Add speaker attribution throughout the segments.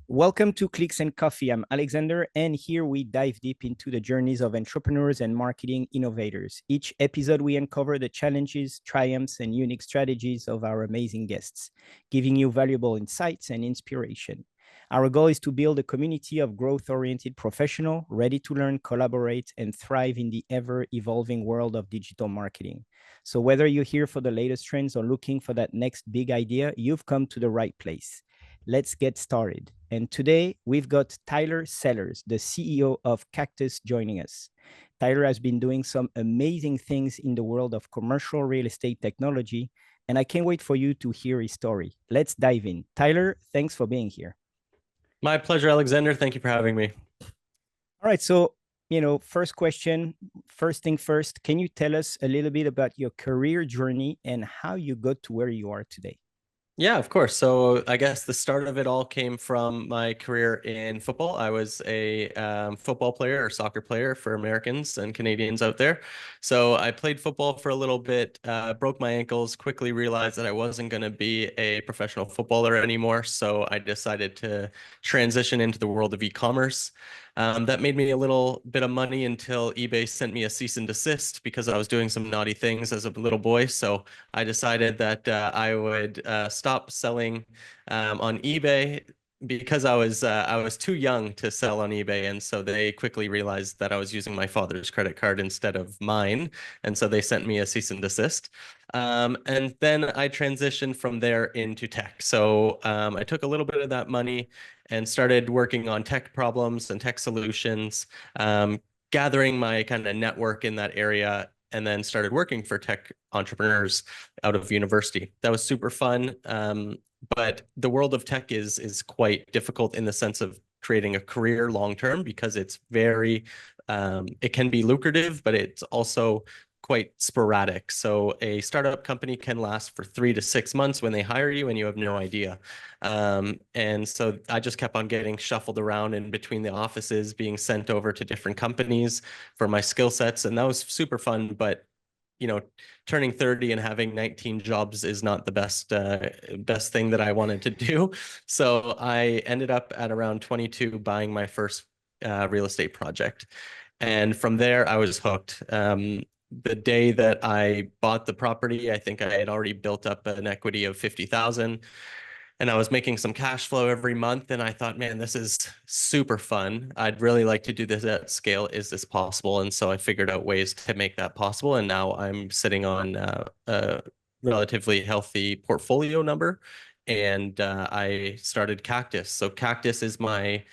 Speaker 1: Welcome to Clicks and Coffee. I'm Alexander, and here we dive deep into the journeys of entrepreneurs and marketing innovators. Each episode, we uncover the challenges, triumphs, and unique strategies of our amazing guests, giving you valuable insights and inspiration. Our goal is to build a community of growth-oriented professionals ready to learn, collaborate, and thrive in the ever-evolving world of digital marketing. So whether you're here for the latest trends or looking for that next big idea, you've come to the right place. Let's get started. And today we've got Tyler Sellars, the CEO of Cactus, joining us. Tyler has been doing some amazing things in the world of commercial real estate technology, and I can't wait for you to hear his story. Let's dive in. Tyler, thanks for being here.
Speaker 2: My pleasure, Alexander. Thank you for having me.
Speaker 1: All right. So, first question, first thing first, can you tell us a little bit about your career journey and how you got to where you are today?
Speaker 2: Yeah, of course. So I guess the start of it all came from my career in football. I was a football player or soccer player for Americans and Canadians out there. So I played football for a little bit, broke my ankles, quickly realized that I wasn't going to be a professional footballer anymore. So I decided to transition into the world of e-commerce. That made me a little bit of money until eBay sent me a cease and desist because I was doing some naughty things as a little boy. So I decided that I would stop selling on eBay because I was too young to sell on eBay, and so they quickly realized that I was using my father's credit card instead of mine, and so they sent me a cease and desist. And then I transitioned from there into tech. So I took a little bit of that money and started working on tech problems and tech solutions, gathering my kind of network in that area, and then started working for tech entrepreneurs out of university. That was super fun. But the world of tech is quite difficult in the sense of creating a career long term because it's very, it can be lucrative, but it's also quite sporadic. So a startup company can last for 3 to 6 months when they hire you and you have no idea. And so I just kept on getting shuffled around in between the offices, being sent over to different companies for my skill sets. And that was super fun. But, turning 30 and having 19 jobs is not the best thing that I wanted to do. So I ended up at around 22 buying my first real estate project. And from there, I was hooked. The day that I bought the property, I think I had already built up an equity of 50,000, and I was making some cash flow every month. And I thought, man, this is super fun. I'd really like to do this at scale. Is this possible? And so I figured out ways to make that possible. And now I'm sitting on a relatively healthy portfolio number. And I started Cactus. So Cactus is my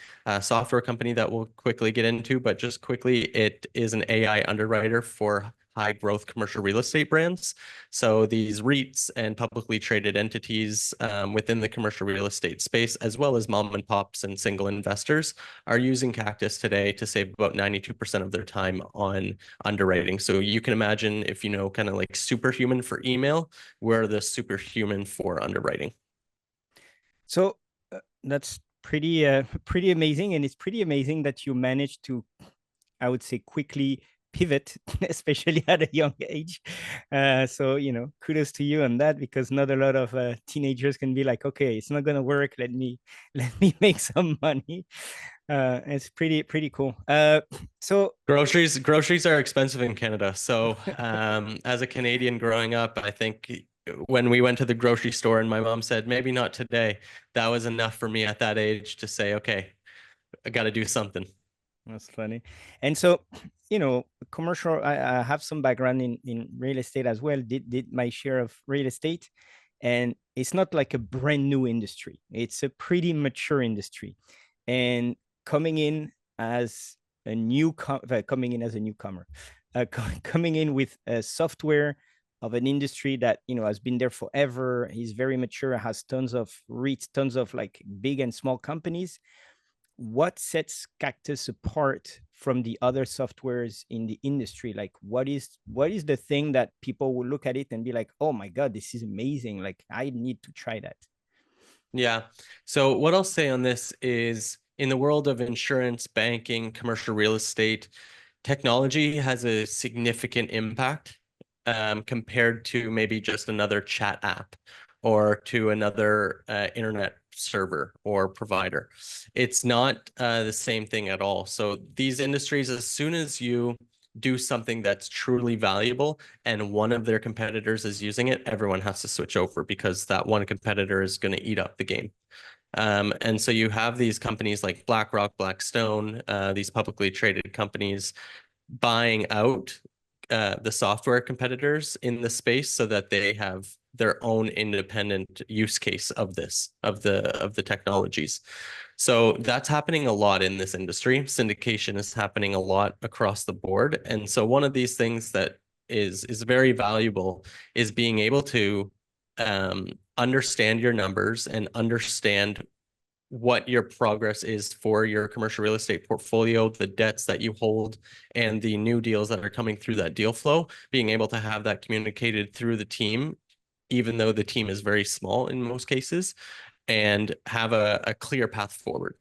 Speaker 2: software company that we'll quickly get into, but just quickly, it is an AI underwriter for high growth commercial real estate brands. So these REITs and publicly traded entities within the commercial real estate space, as well as mom and pops and single investors, are using Cactus today to save about 92% of their time on underwriting. So you can imagine, if you know, kind of like superhuman for email, we're the superhuman for underwriting.
Speaker 1: So that's pretty amazing, and it's pretty amazing that you managed to, I would say, quickly pivot, especially at a young age. So kudos to you on that, because not a lot of teenagers can be like, okay, it's not gonna work. Let me make some money. It's pretty cool. So
Speaker 2: groceries are expensive in Canada. So as a Canadian growing up, I think when we went to the grocery store and my mom said, maybe not today, that was enough for me at that age to say, okay, I got to do something.
Speaker 1: That's funny. And so, commercial, I have some background in real estate as well, did my share of real estate. And it's not like a brand new industry. It's a pretty mature industry. And coming in as a newcomer, coming in with a software of an industry that, has been there forever, is very mature, has tons of REITs, tons of like big and small companies. What sets Cactus apart from the other softwares in the industry? Like, what is the thing that people will look at it and be like, oh my God, this is amazing. Like, I need to try that.
Speaker 2: Yeah. So what I'll say on this is, in the world of insurance, banking, commercial real estate, technology has a significant impact compared to maybe just another chat app or to another internet server or provider. It's not the same thing at all. So these industries, as soon as you do something that's truly valuable and one of their competitors is using it, everyone has to switch over because that one competitor is going to eat up the game. And so you have these companies like BlackRock, Blackstone, these publicly traded companies buying out the software competitors in the space so that they have their own independent use case of the technologies. So that's happening a lot in this industry. Syndication is happening a lot across the board. And so one of these things that is very valuable is being able to understand your numbers and understand what your progress is for your commercial real estate portfolio, the debts that you hold, and the new deals that are coming through that deal flow, being able to have that communicated through the team, even though the team is very small in most cases, and have a clear path forward.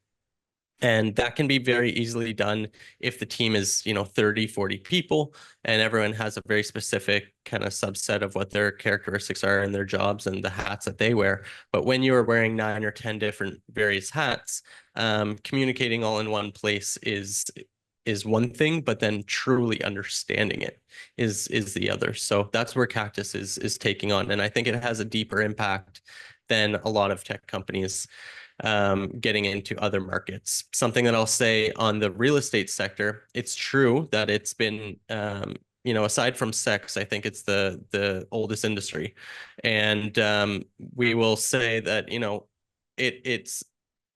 Speaker 2: And that can be very easily done if the team is, 30, 40 people, and everyone has a very specific kind of subset of what their characteristics are and their jobs and the hats that they wear. But when you are wearing 9 or 10 different various hats, communicating all in one place is one thing, but then truly understanding it is the other. So that's where Cactus is taking on. And I think it has a deeper impact than a lot of tech companies getting into other markets. Something that I'll say on the real estate sector, it's true that it's been, aside from sex, I think it's the oldest industry. And we will say that, it's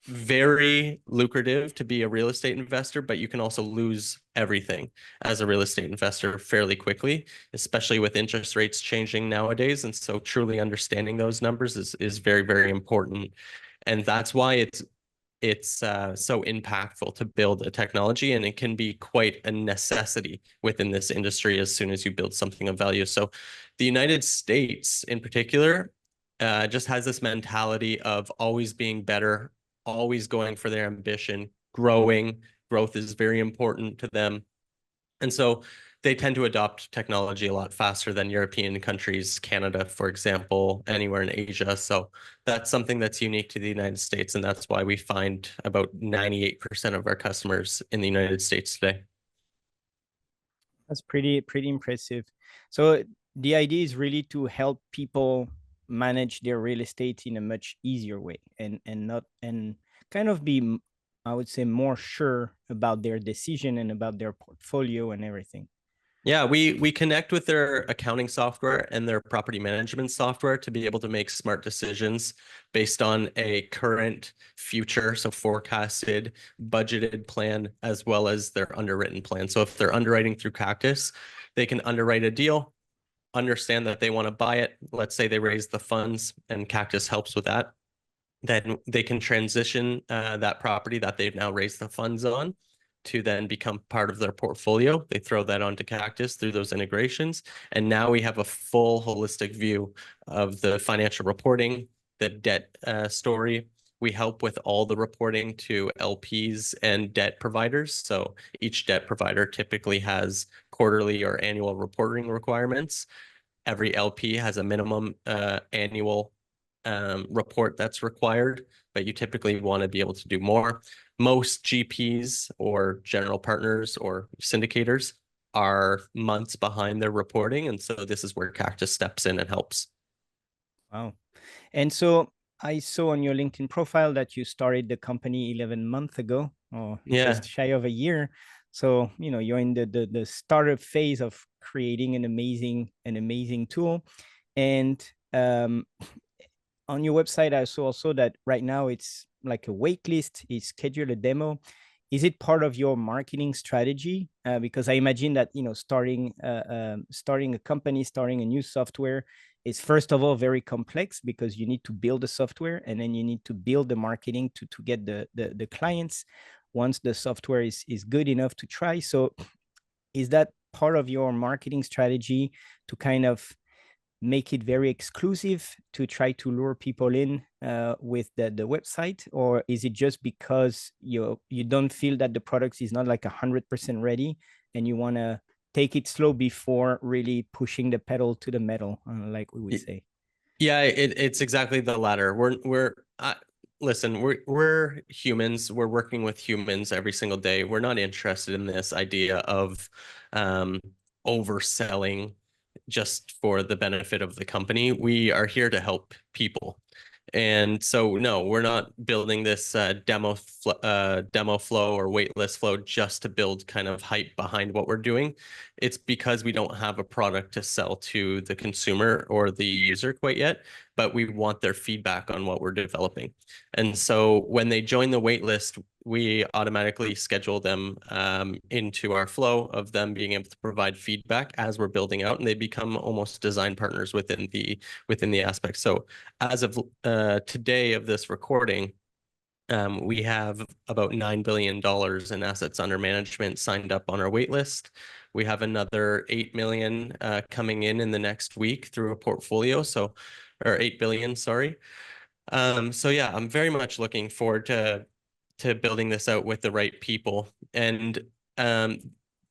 Speaker 2: very lucrative to be a real estate investor, but you can also lose everything as a real estate investor fairly quickly, especially with interest rates changing nowadays. And so truly understanding those numbers is very, very important. And that's why it's so impactful to build a technology, and it can be quite a necessity within this industry as soon as you build something of value. So the United States in particular just has this mentality of always being better, always going for their ambition, growing. Growth is very important to them. And so they tend to adopt technology a lot faster than European countries, Canada, for example, anywhere in Asia. So that's something that's unique to the United States. And that's why we find about 98% of our customers in the United States today.
Speaker 1: That's pretty impressive. So the idea is really to help people manage their real estate in a much easier way and kind of be, I would say, more sure about their decision and about their portfolio and everything.
Speaker 2: Yeah, we connect with their accounting software and their property management software to be able to make smart decisions based on a current, future, so forecasted, budgeted plan, as well as their underwritten plan. So if they're underwriting through Cactus, they can underwrite a deal, understand that they want to buy it. Let's say they raise the funds and Cactus helps with that. Then they can transition that property that they've now raised the funds on to then become part of their portfolio. They throw that onto Cactus through those integrations. And now we have a full holistic view of the financial reporting, the debt story. We help with all the reporting to LPs and debt providers. So each debt provider typically has quarterly or annual reporting requirements. Every LP has a minimum annual report that's required, but you typically want to be able to do more. Most GPs or general partners or syndicators are months behind their reporting. And so this is where Cactus steps in and helps.
Speaker 1: Wow. And so I saw on your LinkedIn profile that you started the company 11 months ago, or just shy of a year. So, you're in the startup phase of creating an amazing tool. And on your website, I saw also that right now it's like a wait list, is schedule a demo. Is it part of your marketing strategy? Because I imagine that, starting a company, starting a new software is first of all very complex because you need to build the software and then you need to build the marketing to get the clients once the software is good enough to try. So is that part of your marketing strategy to kind of make it very exclusive to try to lure people in with the website? Or is it just because you don't feel that the product is not like 100% ready and you want to take it slow before really pushing the pedal to the metal, like we would say?
Speaker 2: Yeah, it's exactly the latter. listen, we're humans. We're working with humans every single day. We're not interested in this idea of um, overselling just for the benefit of the company. We are here to help people. And so, no, we're not building this demo flow or waitlist flow just to build kind of hype behind what we're doing. It's because we don't have a product to sell to the consumer or the user quite yet, but we want their feedback on what we're developing. And so when they join the waitlist, we automatically schedule them into our flow of them being able to provide feedback as we're building out, and they become almost design partners within the aspect. So as of today of this recording, we have about $9 billion in assets under management signed up on our wait list. We have another 8 million coming in the next week through a portfolio. So, or 8 billion, sorry. So yeah, I'm very much looking forward to building this out with the right people. And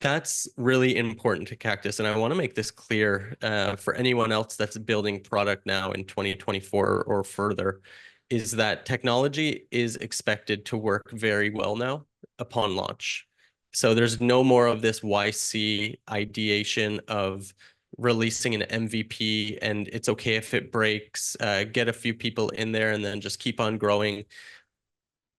Speaker 2: that's really important to Cactus. And I want to make this clear for anyone else that's building product now in 2024 or further, is that technology is expected to work very well now upon launch. So there's no more of this YC ideation of releasing an MVP and it's okay if it breaks, get a few people in there and then just keep on growing.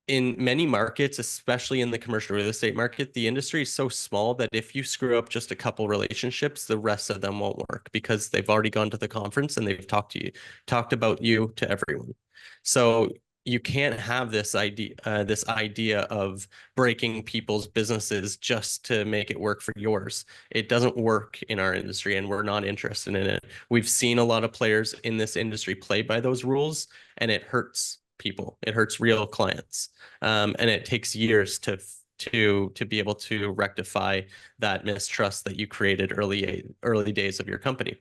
Speaker 2: In many markets, especially in the commercial real estate market, the industry is so small that if you screw up just a couple relationships, the rest of them won't work because they've already gone to the conference and they've talked about you to everyone. So you can't have this idea of breaking people's businesses just to make it work for yours. It doesn't work in our industry, and we're not interested in it. We've seen a lot of players in this industry play by those rules, and it hurts people. It hurts real clients, and it takes years to be able to rectify that mistrust that you created early days of your company.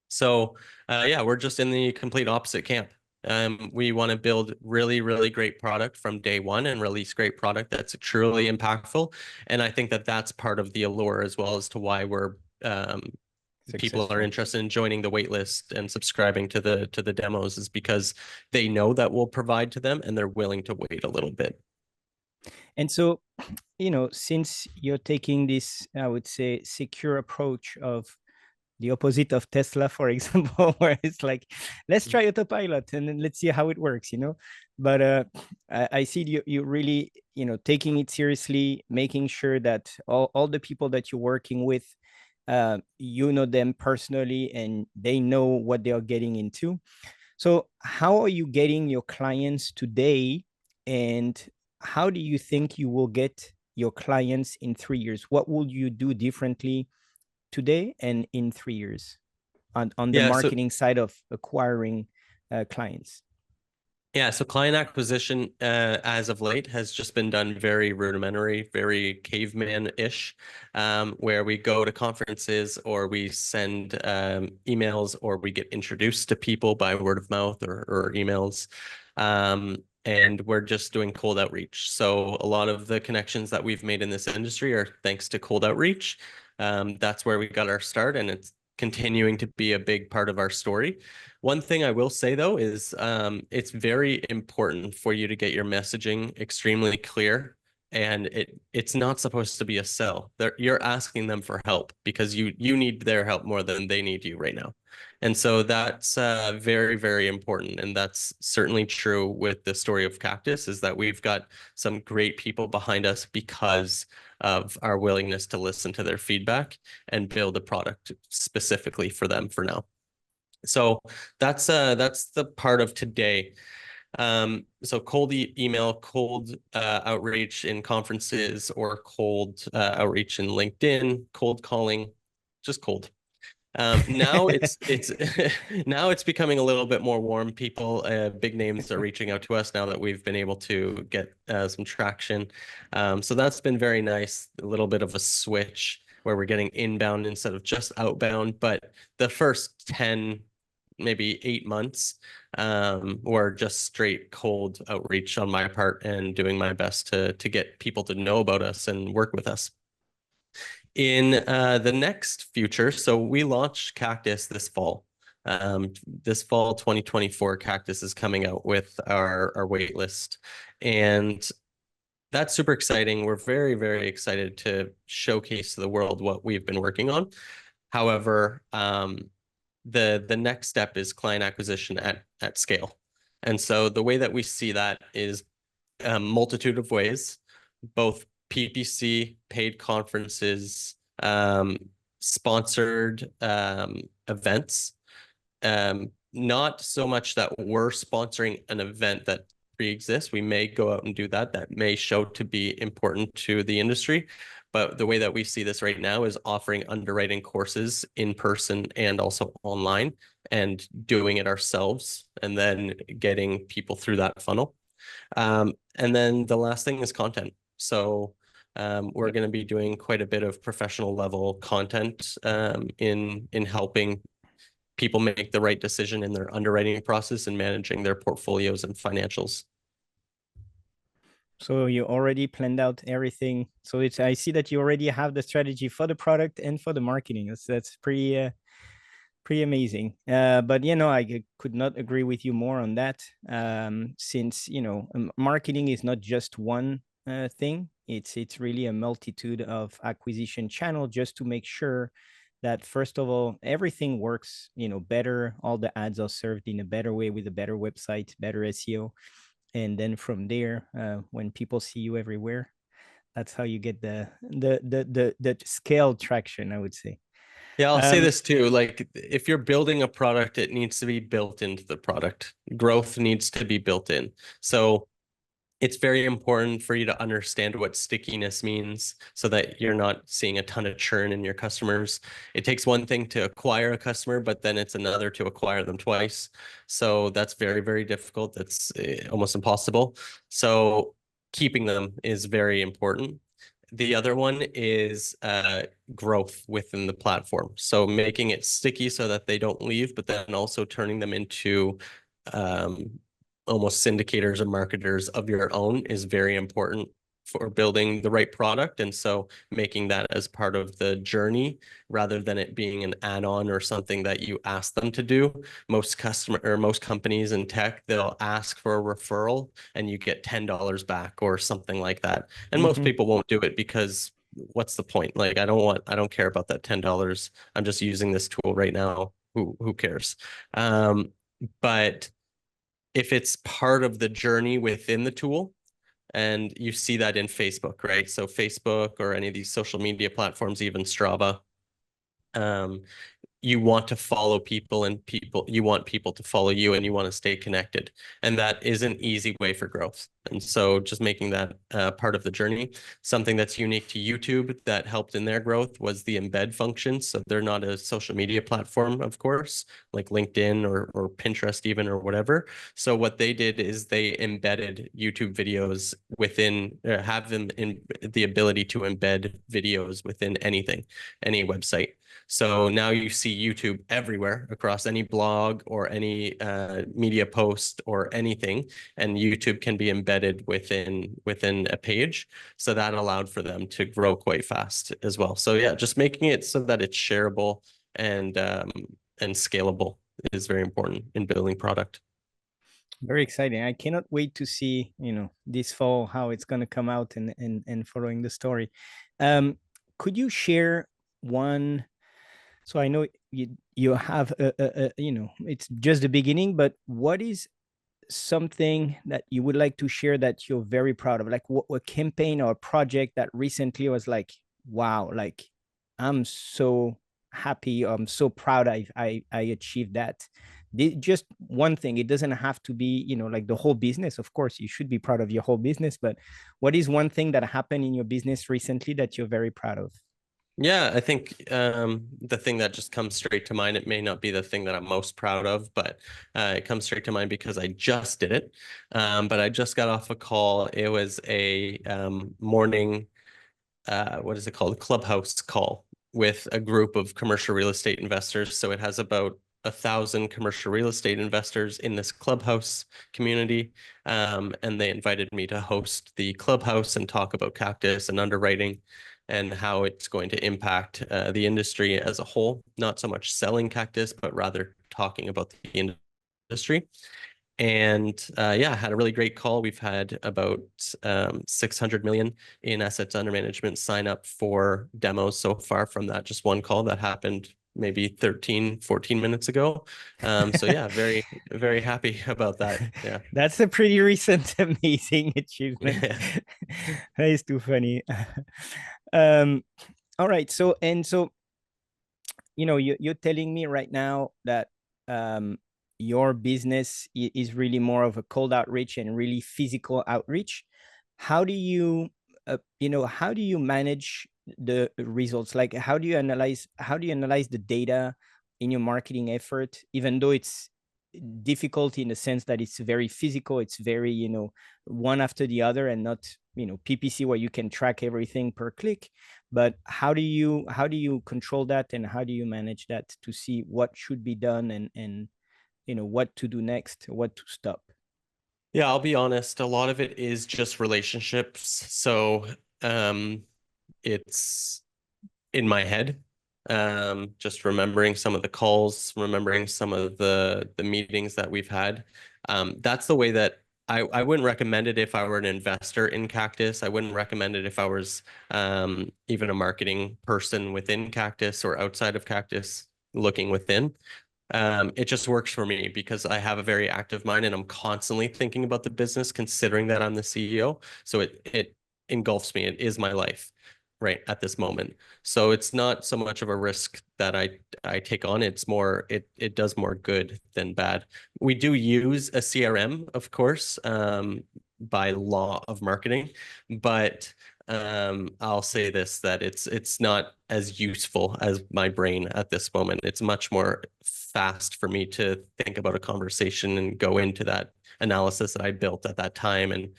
Speaker 2: So yeah, we're just in the complete opposite camp. We want to build really, really great product from day one and release great product that's truly impactful. And I think that that's part of the allure as well as to why we're people are interested in joining the waitlist and subscribing to the demos, is because they know that we'll provide to them and they're willing to wait a little bit.
Speaker 1: And so, you know, since you're taking this, I would say, secure approach of the opposite of Tesla, for example, where it's like, let's try autopilot and then let's see how it works, you know. But I see you really, you know, taking it seriously, making sure that all the people that you're working with, you know them personally and they know what they are getting into. So how are you getting your clients today, and how do you think you will get your clients in 3 years? What will you do differently today and in 3 years on the marketing side of acquiring clients?
Speaker 2: Yeah, so client acquisition as of late has just been done very rudimentary, very caveman-ish, where we go to conferences or we send emails or we get introduced to people by word of mouth or emails. And we're just doing cold outreach. So a lot of the connections that we've made in this industry are thanks to cold outreach. That's where we got our start, and it's continuing to be a big part of our story. One thing I will say though is it's very important for you to get your messaging extremely clear, and it's not supposed to be a sell. You're asking them for help because you need their help more than they need you right now. And so that's very, very important. And that's certainly true with the story of Cactus, is that we've got some great people behind us because of our willingness to listen to their feedback and build a product specifically for them for now. So that's the part of today. So cold email, cold outreach in conferences, or cold outreach in LinkedIn, cold calling, just cold. Now it's now it's becoming a little bit more warm. People, big names are reaching out to us now that we've been able to get some traction. So that's been very nice. A little bit of a switch where we're getting inbound instead of just outbound. But the first 10, maybe 8 months, were just straight cold outreach on my part and doing my best to get people to know about us and work with us. In the next future, so we launched Cactus this fall. This fall 2024, Cactus is coming out with our wait list. And that's super exciting. We're very, very excited to showcase to the world what we've been working on. However, the next step is client acquisition at scale. And so the way that we see that is a multitude of ways, both PPC, paid conferences, sponsored events. Not so much that we're sponsoring an event that pre-exists. We may go out and do that. That may show to be important to the industry. But the way that we see this right now is offering underwriting courses in person and also online, and doing it ourselves and then getting people through that funnel. And then the last thing is content. So we're going to be doing quite a bit of professional level content in helping people make the right decision in their underwriting process and managing their portfolios and financials.
Speaker 1: So you already planned out everything. So I see that you already have the strategy for the product and for the marketing. That's pretty pretty amazing. But I could not agree with you more on that. Since marketing is not just one thing. It's really a multitude of acquisition channel just to make sure that first of all everything works better. All the ads are served in a better way with a better website, better SEO, and then from there, when people see you everywhere, that's how you get the scale traction, I would say.
Speaker 2: Yeah, I'll say this too. Like, if you're building a product, it needs to be built into the product. Growth needs to be built in. So it's very important for you to understand what stickiness means so that you're not seeing a ton of churn in your customers. It takes one thing to acquire a customer, but then it's another to acquire them twice. So that's very, very difficult. That's almost impossible. So keeping them is very important. The other one is growth within the platform. So making it sticky so that they don't leave, but then also turning them into almost syndicators or marketers of your own is very important for building the right product. And so making that as part of the journey rather than it being an add-on or something that you ask them to do. Most companies in tech, they'll ask for a referral and you get $10 back or something like that. And most people won't do it because what's the point? Like, I don't care about that $10. I'm just using this tool right now. Who cares? But if it's part of the journey within the tool, and you see that in Facebook, right? So Facebook or any of these social media platforms, even Strava, you want to follow people, and you want people to follow you, and you want to stay connected. And that is an easy way for growth. And so just making that part of the journey. Something that's unique to YouTube that helped in their growth was the embed function. So they're not a social media platform, of course, like LinkedIn or Pinterest even, or whatever. So what they did is they embedded YouTube videos within, have them in the ability to embed videos within anything, any website. So now you see YouTube everywhere across any blog or any media post or anything, and YouTube can be embedded within a page. So that allowed for them to grow quite fast as well. So yeah, just making it so that it's shareable and scalable is very important in building product.
Speaker 1: Very exciting. I cannot wait to see, this fall how it's going to come out and following the story. Could you share one? So I know you have it's just the beginning, but what is something that you would like to share that you're very proud of? Like what a campaign or a project that recently was like, wow, like I'm so happy, I'm so proud I achieved that. Just one thing. It doesn't have to be, like the whole business. Of course, you should be proud of your whole business, but what is one thing that happened in your business recently that you're very proud of?
Speaker 2: Yeah, I think the thing that just comes straight to mind, it may not be the thing that I'm most proud of, but it comes straight to mind because I just did it. But I just got off a call. It was a morning, what is it called? Clubhouse call with a group of commercial real estate investors. So it has about 1,000 commercial real estate investors in this clubhouse community. And they invited me to host the clubhouse and talk about Cactus and underwriting and how it's going to impact the industry as a whole. Not so much selling Cactus, but rather talking about the industry. And yeah, had a really great call. We've had about 600 million in assets under management sign up for demos so far from that just one call that happened maybe 13-14 minutes ago. So yeah, very, very happy about that. Yeah.
Speaker 1: That's a pretty recent amazing achievement.
Speaker 2: Yeah.
Speaker 1: That is too funny. um all right, so you're telling me right now that your business is really more of a cold outreach and really physical outreach. How do you how do you manage the results? Like, how do you analyze the data in your marketing effort, even though it's difficult in the sense that it's very physical, it's very one after the other, and not PPC where you can track everything per click. But how do you control that, and how do you manage that to see what should be done, and what to do next, what to stop?
Speaker 2: Yeah, I'll be honest, a lot of it is just relationships. So it's in my head. Just remembering some of the calls, remembering some of the meetings that we've had. That's the way that I wouldn't recommend it if I were an investor in Cactus. I wouldn't recommend it if I was even a marketing person within Cactus or outside of Cactus looking within. It just works for me because I have a very active mind and I'm constantly thinking about the business, considering that I'm the CEO. So it engulfs me. It is my life right at this moment. So it's not so much of a risk that I take on. It's more it does more good than bad. We do use a CRM, of course, by law of marketing, but I'll say this, that it's not as useful as my brain at this moment. It's much more fast for me to think about a conversation and go into that analysis that I built at that time, and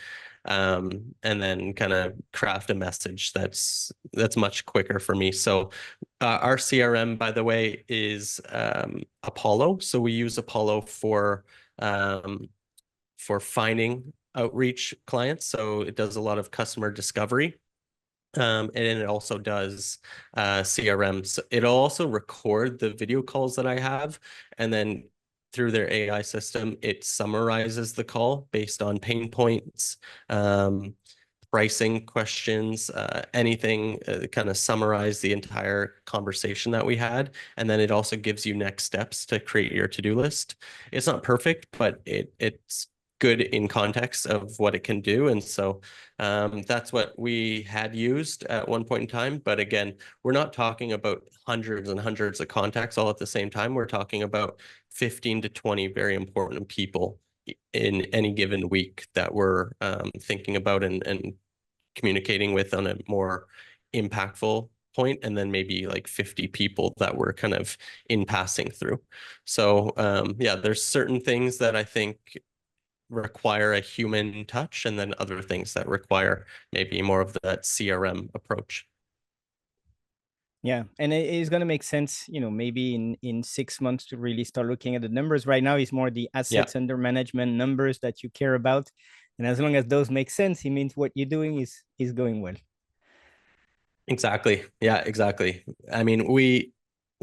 Speaker 2: then kind of craft a message that's much quicker for me. So our CRM, by the way, is Apollo. So we use Apollo for finding outreach clients. So it does a lot of customer discovery. And it also does CRM. So it'll also record the video calls that I have, and then through their AI system, it summarizes the call based on pain points, pricing questions, anything, kind of summarize the entire conversation that we had. And then it also gives you next steps to create your to-do list. It's not perfect, but it's good in context of what it can do. And so that's what we had used at one point in time. But again, we're not talking about hundreds and hundreds of contacts all at the same time. We're talking about 15 to 20 very important people in any given week that we're thinking about and communicating with on a more impactful point, and then maybe like 50 people that we're kind of in passing through. So yeah, there's certain things that I think require a human touch, and then other things that require maybe more of that CRM approach.
Speaker 1: Yeah, and it is going to make sense, maybe in 6 months to really start looking at the numbers. Right now, it's more the
Speaker 2: Yeah,
Speaker 1: assets under management numbers that you care about, and as long as those make sense, it means what you're doing is going well.
Speaker 2: exactly. Yeah, exactly. I mean, we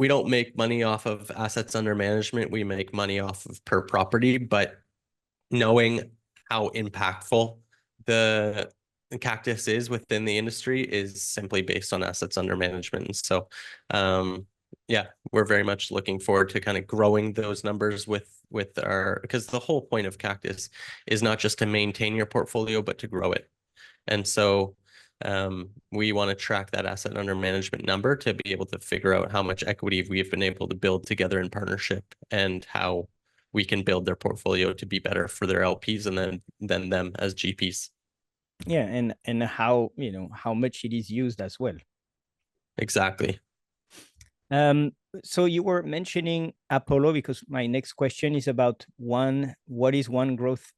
Speaker 2: don't make money off of assets under management. We make money off of per property, but knowing how impactful the Cactus is within the industry is simply based on assets under management. And so, yeah, we're very much looking forward to kind of growing those numbers with our, because the whole point of Cactus is not just to maintain your portfolio, but to grow it. And so we want to track that asset under management number to be able to figure out how much equity we've been able to build together in partnership, and how we can build their portfolio to be better for their LPs and then them as GPs.
Speaker 1: Yeah, and how much it is used as well.
Speaker 2: Exactly.
Speaker 1: So you were mentioning Apollo, because my next question is about what is one growth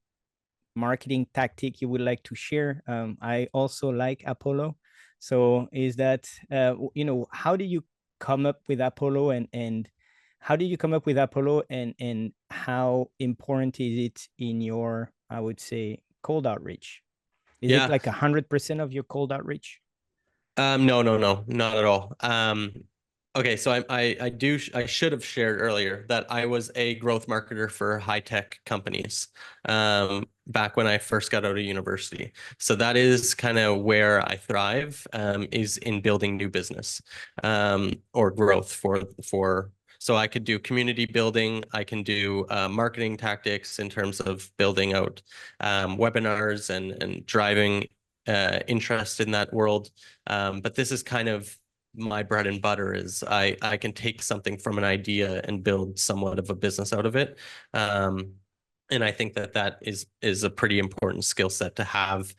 Speaker 1: marketing tactic you would like to share? I also like Apollo. So is that, how do you come up with Apollo, and how did you come up with Apollo, and how important is it in your, I would say, cold outreach? Is it
Speaker 2: Yeah.
Speaker 1: like 100% of your cold outreach?
Speaker 2: No, not at all. Okay, so I should have shared earlier that I was a growth marketer for high tech companies back when I first got out of university. So that is kind of where I thrive, is in building new business or growth for. So I could do community building. I can do marketing tactics in terms of building out webinars and driving interest in that world. But this is kind of my bread and butter. Is I can take something from an idea and build somewhat of a business out of it. And I think that that is a pretty important skill set to have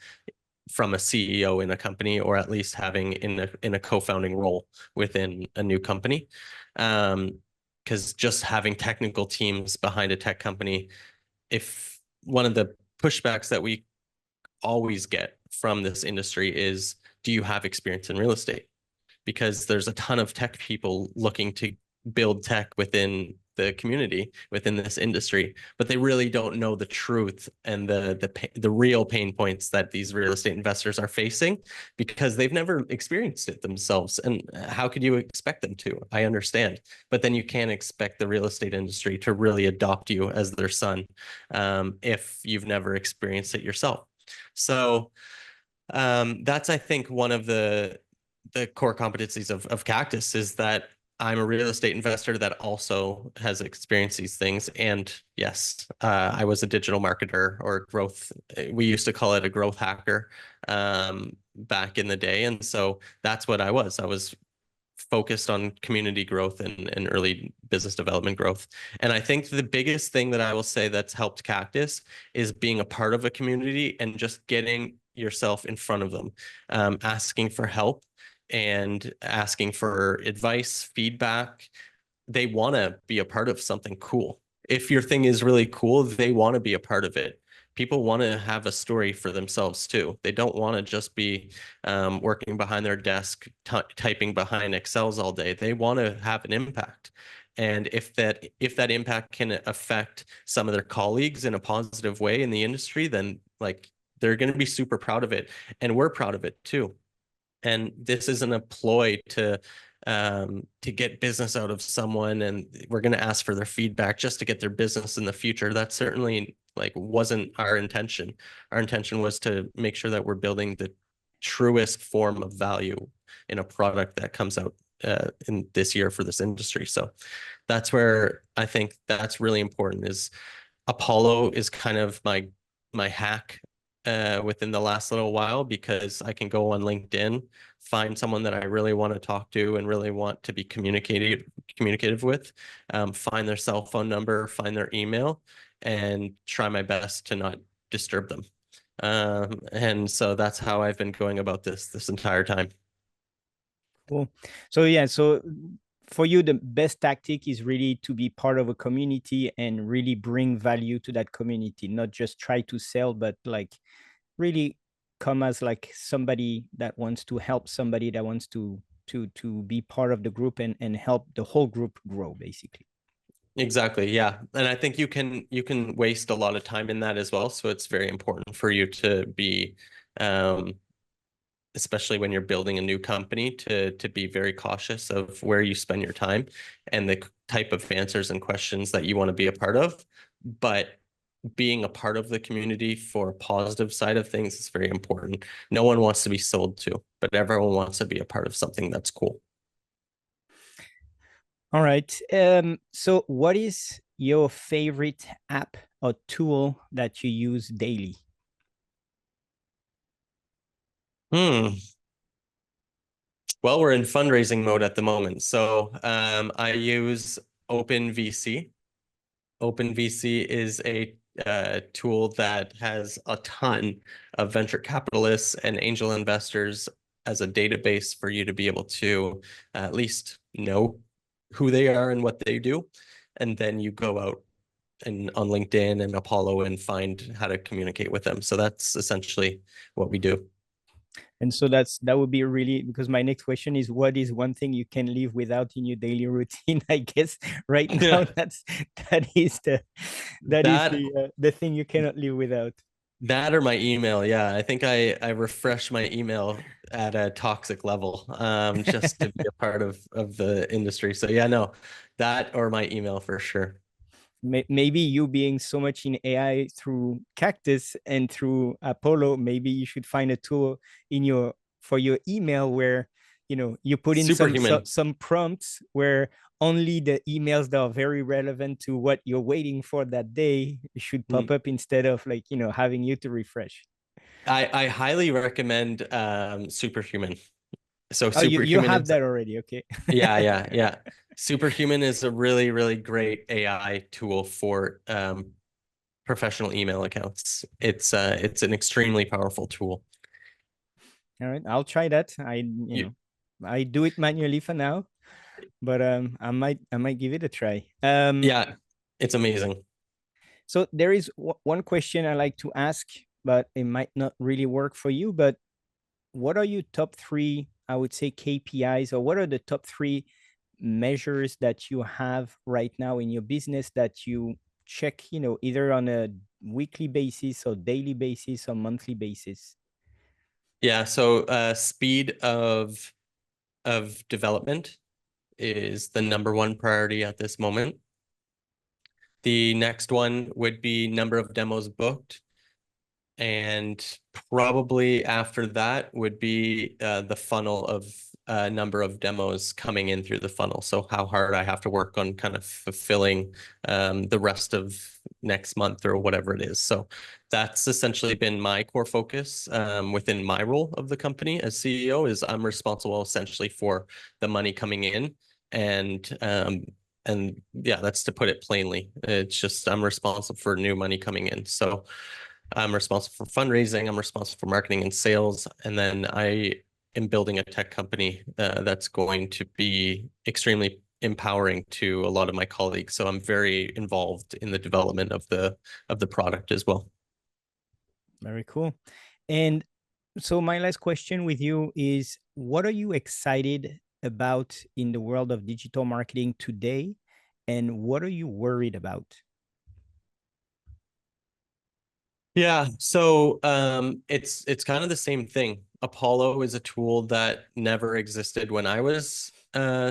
Speaker 2: from a CEO in a company, or at least having in a co-founding role within a new company. Because just having technical teams behind a tech company, if one of the pushbacks that we always get from this industry is, do you have experience in real estate? Because there's a ton of tech people looking to build tech within the community, within this industry, but they really don't know the truth and the real pain points that these real estate investors are facing, because they've never experienced it themselves. And how could you expect them to? I understand, but then you can't expect the real estate industry to really adopt you as their son if you've never experienced it yourself. So that's, I think, one of the core competencies of Cactus, is that I'm a real estate investor that also has experienced these things. And yes, I was a digital marketer or growth. We used to call it a growth hacker back in the day. And so that's what I was. I was focused on community growth and early business development growth. And I think the biggest thing that I will say that's helped Cactus is being a part of a community and just getting yourself in front of them, asking for help and asking for advice, feedback. They want to be a part of something cool. If your thing is really cool, they want to be a part of it. People want to have a story for themselves too. They don't want to just be working behind their desk, typing behind Excels all day. They want to have an impact. And if that impact can affect some of their colleagues in a positive way in the industry, then like they're going to be super proud of it. And we're proud of it too. And this isn't a ploy to get business out of someone, and we're going to ask for their feedback just to get their business in the future. That certainly like wasn't our intention. Our intention was to make sure that we're building the truest form of value in a product that comes out in this year for this industry. So that's where I think that's really important. Is Apollo is kind of my hack within the last little while, because I can go on LinkedIn, find someone that I really want to talk to and really want to be communicative with, find their cell phone number, find their email, and try my best to not disturb them. And so that's how I've been going about this entire time.
Speaker 1: Cool. So yeah, so for you, the best tactic is really to be part of a community and really bring value to that community, not just try to sell, but like really come as like somebody that wants to help somebody that wants to be part of the group and help the whole group grow, basically.
Speaker 2: Exactly. Yeah. And I think you can waste a lot of time in that as well. So it's very important for you to be especially when you're building a new company, to be very cautious of where you spend your time and the type of answers and questions that you want to be a part of. But being a part of the community for a positive side of things is very important. No one wants to be sold to, but everyone wants to be a part of something that's cool.
Speaker 1: All right. So what is your favorite app or tool that you use daily?
Speaker 2: Well, we're in fundraising mode at the moment. So I use OpenVC. OpenVC is a tool that has a ton of venture capitalists and angel investors as a database for you to be able to at least know who they are and what they do. And then you go out and on LinkedIn and Apollo and find how to communicate with them. So that's essentially what we do.
Speaker 1: And so that would be really, because my next question is, what is one thing you can live without in your daily routine? I guess right now that is the thing you cannot live without.
Speaker 2: That or my email. Yeah, I think I refresh my email at a toxic level, just to be a part of the industry. So yeah, no, that or my email for sure.
Speaker 1: Maybe you being so much in AI through Cactus and through Apollo, maybe you should find a tool in your for your email where you put in
Speaker 2: Superhuman.
Speaker 1: some prompts where only the emails that are very relevant to what you're waiting for that day should pop
Speaker 2: Mm.
Speaker 1: up instead of like having you to refresh.
Speaker 2: I highly recommend Superhuman. So
Speaker 1: Oh, you
Speaker 2: Superhuman
Speaker 1: have
Speaker 2: is
Speaker 1: that already. Okay.
Speaker 2: yeah. Superhuman is a really, really great AI tool for professional email accounts. It's an extremely powerful tool.
Speaker 1: All right, I'll try that.
Speaker 2: You,
Speaker 1: I do it manually for now, but I might give it a try.
Speaker 2: yeah, it's amazing.
Speaker 1: So there is one question I like to ask, but it might not really work for you. But what are your top three, I would say, KPIs, or what are the top three measures that you have right now in your business that you check, either on a weekly basis or daily basis or monthly basis?
Speaker 2: Yeah, so speed of development is the number one priority at this moment. The next one would be number of demos booked. And probably after that would be the funnel of number of demos coming in through the funnel. So how hard I have to work on kind of fulfilling the rest of next month or whatever it is. So that's essentially been my core focus within my role of the company as CEO is I'm responsible essentially for the money coming in and yeah, that's to put it plainly. It's just I'm responsible for new money coming in. So I'm responsible for fundraising. I'm responsible for marketing and sales. And then I am building a tech company that's going to be extremely empowering to a lot of my colleagues. So I'm very involved in the development of the product as well.
Speaker 1: Very cool. And so my last question with you is, what are you excited about in the world of digital marketing today? And what are you worried about?
Speaker 2: Yeah, so it's kind of the same thing. Apollo is a tool that never existed when I was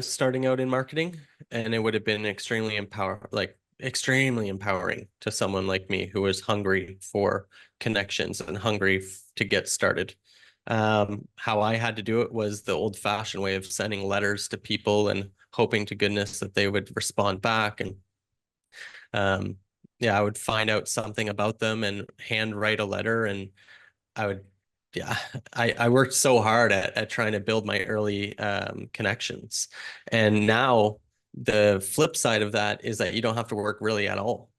Speaker 2: starting out in marketing, and it would have been extremely empowering to someone like me who was hungry for connections and hungry to get started. How I had to do it was the old-fashioned way of sending letters to people and hoping to goodness that they would respond back and um, yeah, I would find out something about them and handwrite a letter and I would, yeah, I worked so hard at trying to build my early connections. And now the flip side of that is that you don't have to work really at all.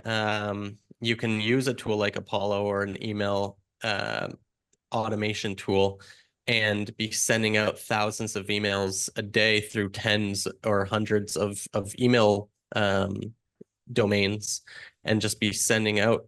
Speaker 2: You can use a tool like Apollo or an email automation tool and be sending out thousands of emails a day through tens or hundreds of email domains and just be sending out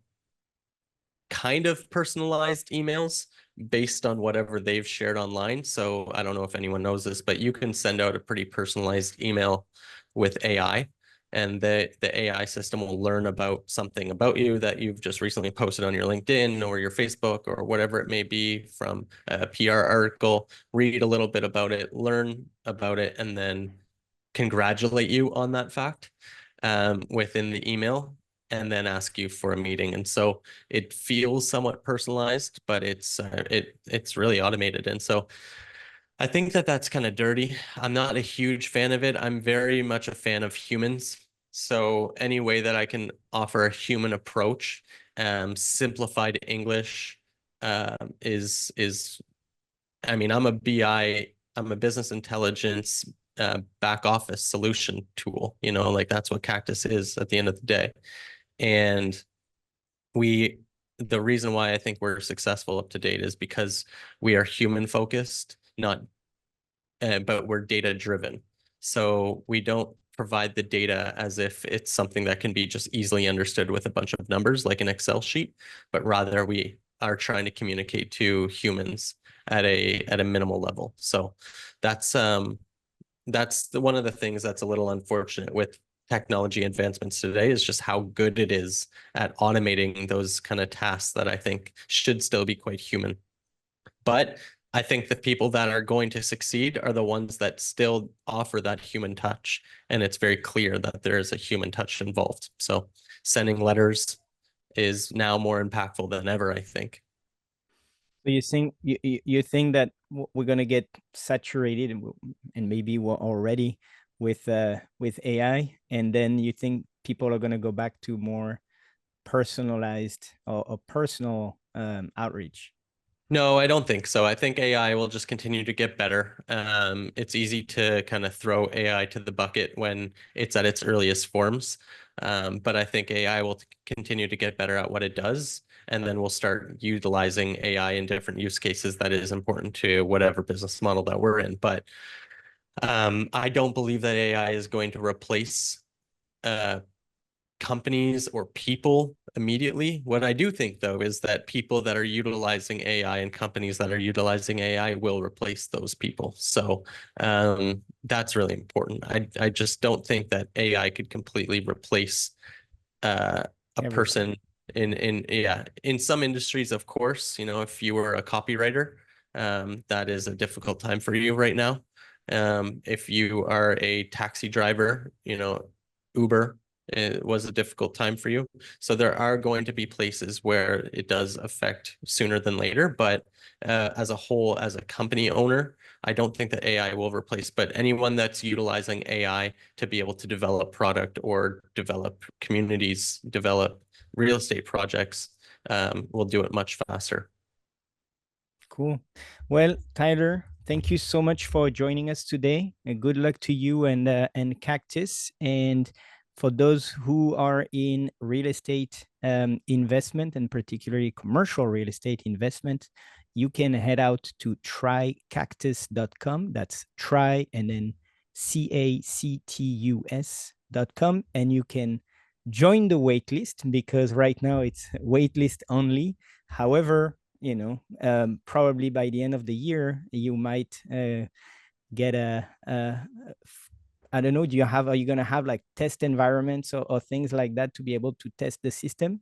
Speaker 2: kind of personalized emails based on whatever they've shared online. So I don't know if anyone knows this, but you can send out a pretty personalized email with AI and the AI system will learn about something about you that you've just recently posted on your LinkedIn or your Facebook or whatever it may be from a PR article, read a little bit about it, learn about it, and then congratulate you on that fact within the email and then ask you for a meeting. And so it feels somewhat personalized, but it's really automated. And so I think that that's kind of dirty. I'm not a huge fan of it. I'm very much a fan of humans. So any way that I can offer a human approach, simplified English, is I mean, I'm a BI, I'm a business intelligence back office solution tool. You know, like that's what Cactus is at the end of the day. And we, the reason why I think we're successful up to date is because we are human focused, not, but we're data driven. So we don't provide the data as if it's something that can be just easily understood with a bunch of numbers like an Excel sheet, but rather we are trying to communicate to humans at a minimal level. So that's one of the things that's a little unfortunate with technology advancements today is just how good it is at automating those kind of tasks that I think should still be quite human. But I think the people that are going to succeed are the ones that still offer that human touch. And it's very clear that there is a human touch involved. So sending letters is now more impactful than ever, I think.
Speaker 1: So you think that we're gonna get saturated, and maybe we're already with AI, and then you think people are gonna go back to more personalized or personal outreach?
Speaker 2: No, I don't think so. I think AI will just continue to get better. It's easy to kind of throw AI to the bucket when it's at its earliest forms. But I think AI will continue to get better at what it does. And then we'll start utilizing AI in different use cases that is important to whatever business model that we're in. But I don't believe that AI is going to replace uh, companies or people immediately. What I do think, though, is that people that are utilizing AI and companies that are utilizing AI will replace those people. So that's really important. I just don't think that AI could completely replace uh, a
Speaker 1: Everyone.
Speaker 2: person in some industries, of course. If you were a copywriter, that is a difficult time for you right now. If you are a taxi driver, Uber, it was a difficult time for you. So there are going to be places where it does affect sooner than later, but as a whole, as a company owner, I don't think that AI will replace, but anyone that's utilizing AI to be able to develop product or develop communities, develop real estate projects, will do it much faster.
Speaker 1: Cool. Well, Tyler, thank you so much for joining us today. And good luck to you and Cactus. And for those who are in real estate investment, and particularly commercial real estate investment, you can head out to trycactus.com. That's try and then CACTUS.com. And you can join the waitlist, because right now it's waitlist only. However, probably by the end of the year, you might get I don't know, are you going to have like test environments or things like that to be able to test the system,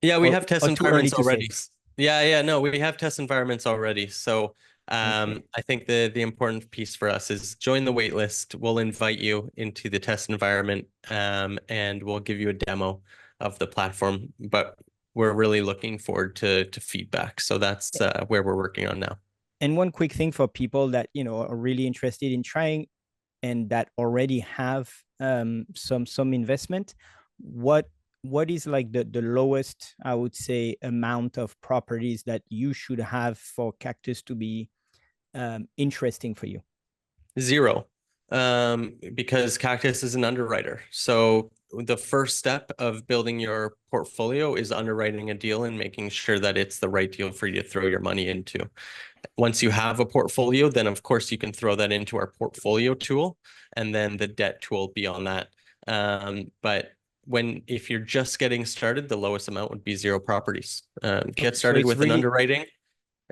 Speaker 2: Yeah, we have test
Speaker 1: or too early
Speaker 2: environments
Speaker 1: to say?
Speaker 2: already. Yeah, no, we have test environments already. So
Speaker 1: Okay.
Speaker 2: I think the important piece for us is join the wait list. We'll invite you into the test environment, and we'll give you a demo of the platform. But we're really looking forward to feedback. So that's where we're working on now.
Speaker 1: And one quick thing for people that are really interested in trying and that already have some investment, what is like the lowest, I would say, amount of properties that you should have for Cactus to be interesting for you?
Speaker 2: Zero, because Cactus is an underwriter. So the first step of building your portfolio is underwriting a deal and making sure that it's the right deal for you to throw your money into. Once you have a portfolio, then of course you can throw that into our portfolio tool and then the debt tool beyond that. But if you're just getting started, the lowest amount would be 0 properties. Get
Speaker 1: Okay, so
Speaker 2: started with an underwriting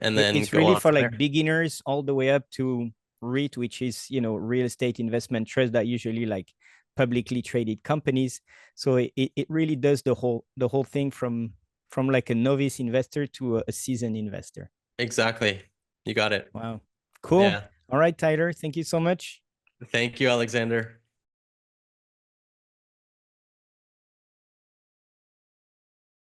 Speaker 2: and then
Speaker 1: it's
Speaker 2: go
Speaker 1: really
Speaker 2: on
Speaker 1: for
Speaker 2: from
Speaker 1: like
Speaker 2: there.
Speaker 1: beginners all the way up to REIT, which is real estate investment trust that usually like publicly traded companies. So it really does the whole thing from like a novice investor to a seasoned investor.
Speaker 2: Exactly. You got it.
Speaker 1: Wow. Cool.
Speaker 2: Yeah.
Speaker 1: All right, Tyler. Thank you so much.
Speaker 2: Thank you, Alexander.